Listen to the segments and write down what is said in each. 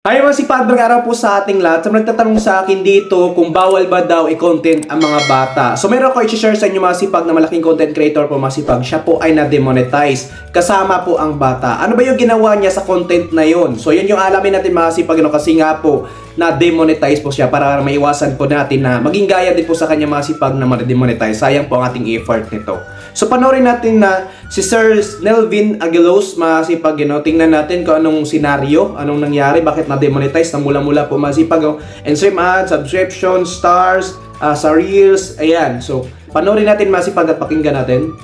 Ay mga sipag, araw po sa ating lahat. So nagtatanong sa akin dito kung bawal ba daw i-content ang mga bata. So meron ko i-share sa inyo mga sipag na malaking content creator po mga sipag. Siya po ay na-demonetize. Kasama po ang bata. Ano ba yung ginawa niya sa content na yon? So yun yung alamin natin mga sipag. Kasi nga po na-demonetize po siya para maiwasan po natin na maging gaya din po sa kanya mga sipag na ma-demonetize. Sayang po ang ating effort nito. So panoorin natin na si Sir Nelvin Aguilos mga sipag. Tingnan natin kung anong senaryo, anong nangyari, bakit na-demonetize na mula-mula po masipag. And stream ads, subscription, stars, sa reels, ayan. So, panoorin natin masipag at pakinggan natin.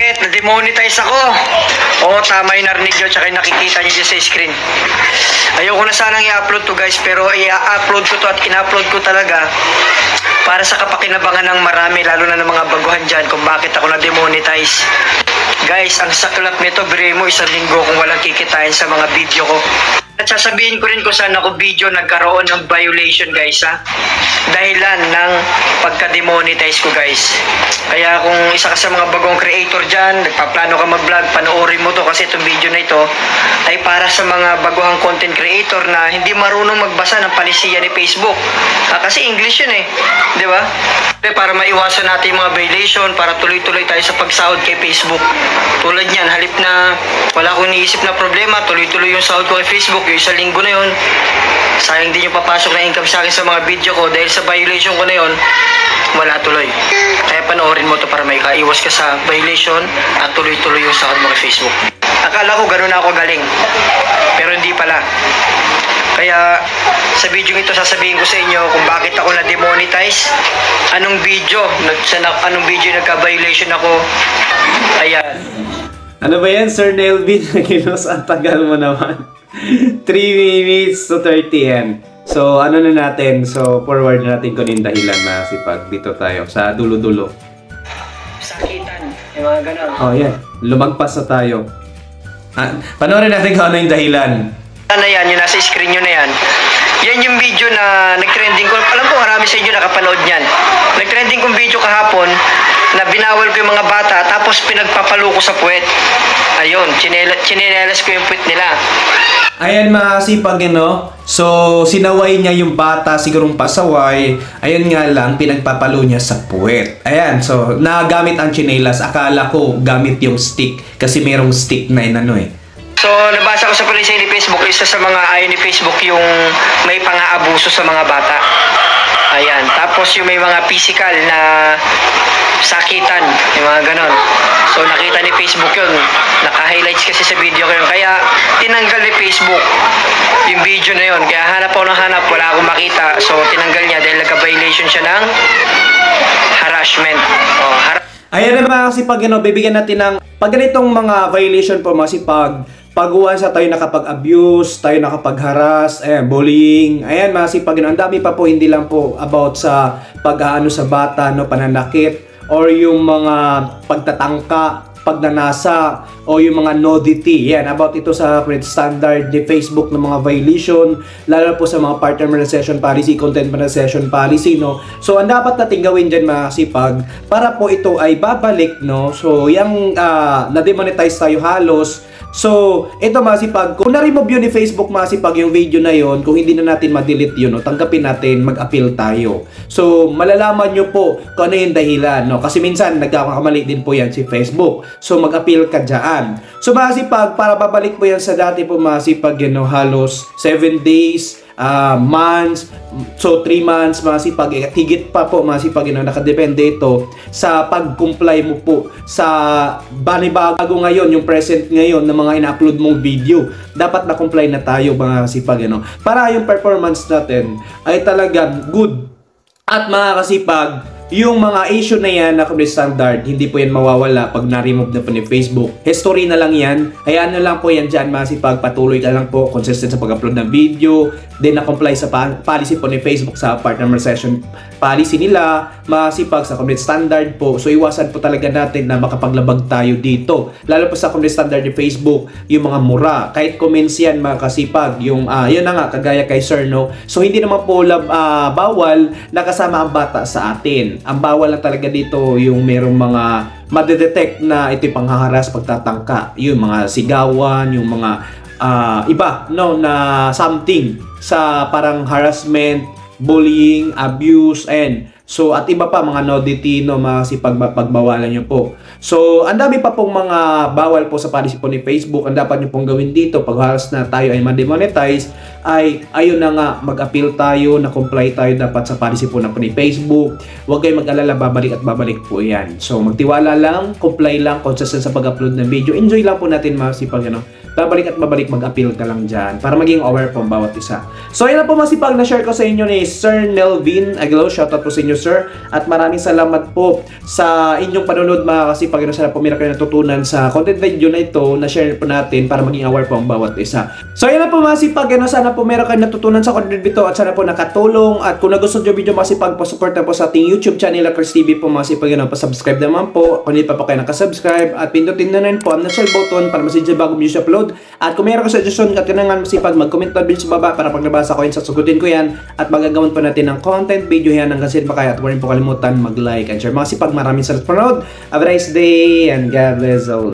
Na-demonetize ako. Oo, tama yung narinig nyo tsaka yung nakikita nyo dyan sa screen. Ayoko na sanang i-upload to guys, pero i-upload ko to at in-upload ko talaga para sa kapakinabangan ng marami, lalo na ng mga baguhan dyan kung bakit ako na-demonetize. Guys, ang saklap nito, bire mo, isang linggo kung walang kikitain sa mga video ko. At sasabihin ko rin kung saan ako video nagkaroon ng violation guys ha. Dahilan ng pagka-demonetize ko guys. Kaya kung isa ka sa mga bagong creator dyan, nagpaplano ka mag-vlog, panoorin mo to kasi itong video na ito ay para sa mga baguhang content creator na hindi marunong magbasa ng palisiya ni Facebook. Kasi English yun eh, di ba? Para maiwasan natin yung mga violation, para tuloy-tuloy tayo sa pagsahod kay Facebook. Tulad yan, halip na wala akong iniisip na problema, tuloy-tuloy yung sahod ko kay Facebook, yung isang linggo na yun, sayang din yung papasok na income sa akin sa mga video ko dahil sa violation ko na yun, wala tuloy. Kaya panoorin mo to para may kaiwas ka sa violation at tuloy-tuloy yung sahod mo kay Facebook. Akala ko gano'n ako galing, pero hindi pala. Kaya sa video ito sasabihin ko sa inyo kung bakit ako na-demonetize, anong video nagka-violation ako. Ayan. Ano ba yan, Sir Nelvin Aguilos? Ang tagal mo naman. 3 minutes to 30 yan. So, ano na natin? So, forward natin kung yung dahilan na sipag. Dito tayo, sa dulo-dulo. Sakitan, yung mga ganon. Oh, yan. Lumagpas na tayo. Panoorin natin kung ano yung dahilan. Na yan, yung nasa screen nyo na yan. Yan yung video na nag-trending ko. Alam ko marami sa inyo nakapanood yan. Nag-trending kong video kahapon na binawal ko yung mga bata tapos pinagpapalo ko sa puwet. Ayun, chinelas ko yung puwet nila. Ayan mga sipag, So, sinaway niya yung bata, sigurong pasaway. Ayun nga lang, pinagpapalo niya sa puwet. Ayan, so, nagamit ang chinelas. Akala ko gamit yung stick kasi merong stick na inano eh. So, nabasa ko sa palisay ni Facebook, isa sa mga ayaw ni Facebook yung may pang-aabuso sa mga bata. Ayan. Tapos yung may mga physical na sakitan, yung mga ganon. So, nakita ni Facebook yun. Naka-highlights kasi sa video ko yun. Kaya, tinanggal ni Facebook yung video na yun. Kaya hanap ako ng hanap, wala akong makita. So, tinanggal niya dahil nagka-violation siya ng harassment. Ayan na mga sipag, bibigyan natin ng pag ganitong mga violation po mga sipag. Pag-uwan sa tayo nakapag-abuse, tayo nakapag-harass, bullying. Ayan mga sipag, ang dami pa po, hindi lang po about sa pag-aano sa bata, pananakit, or yung mga pagtatangka, pagnanasa, o yung mga nudity. Yan, about ito sa standard ni Facebook ng mga violation, lalo po sa mga partner monetization policy, content monetization policy, So, ang dapat natin gawin dyan mga sipag, para po ito ay babalik, So, yung na-demonetize tayo halos. So, ito mga sipag, kung na-remove yun ni Facebook mga sipag yung video na yun, kung hindi na natin ma-delete yun, tanggapin natin, mag-appeal tayo. So, malalaman nyo po kung ano yung dahilan, Kasi minsan, nagkakamali din po yan si Facebook. So, mag-appeal ka dyan. So, mga sipag, para babalik po yan sa dati po mga sipag, halos 7 days, months, so 3 months mga sipag, higit pa po mga sipag, nakadepende ito sa pag-comply mo po sa banibago ngayon, yung present ngayon ng mga ina-upload mong video. Dapat na-comply na tayo mga sipag, para yung performance natin ay talagang good. At mga kasipag, yung mga issue na yan na community standard, hindi po yan mawawala pag na-remove na po ni Facebook. History na lang yan. Hayaan na lang po yan dyan mga sipag. Patuloy ka lang po, consistent sa pag-upload ng video. Then na-comply sa policy po ni Facebook sa partner monetization policy nila. Mga sipag sa community standard po. So iwasan po talaga natin na makapaglabag tayo dito. Lalo po sa community standard ni Facebook, yung mga mura. Kahit comments yan mga kasipag. Yung, yun na nga, kagaya kay Sir, So hindi naman po bawal na kasama ang bata sa atin. Ang bawal lang talaga dito yung merong mga madedetect na ito panghaharas, pagtatangka, yung mga sigawan, yung mga iba no na something sa parang harassment, bullying, abuse, and so at iba pa mga nudity no pagbawalan nyo po. So ang dami pa pong mga bawal po sa policy po ni Facebook. Ang dapat nyo pong gawin dito pag halos na tayo ay ma-demonetize ay ayun na nga, mag-appeal tayo, na comply tayo dapat sa policy po ni Facebook. Huwag kayong mag-alala, babalik at babalik po yan. So magtiwala lang, comply lang, consistent sa pag-upload ng video. Enjoy lang po natin masipag babalik at babalik, mag-appeal ka lang dyan para maging aware po ang bawat isa. So yun na po masipag na share ko sa inyo ni Sir Nelvin Aguilo. Shoutout po sa inyo, sir, at maraming salamat po sa inyong panonood mga kasipag. Sana po meron kayo natutunan sa content video na ito na share po natin para maging aware po ang bawat isa. So yun na po masipag, sana po meron kayo natutunan sa content video at sana po nakatulong. At kung nagustuhan yung video masipag, po-support na po sa ating YouTube channel Chris TV po masipag, pa-subscribe naman po kung hindi pa po kayo nakasubscribe, at pindutin na rin po ang bell button para masijay bagong video upload. At kung mayroon ka suggestion at kinangan masipag, mag-comment na din sa baba para pag nabasa ko yun, sasagutin ko yan at magagawan pa natin ng content video yan hanggang sin pa kaya. At huwag rin po kalimutan mag-like and share. Mga sipag, maraming salamat for panood. Have a nice day and God bless all.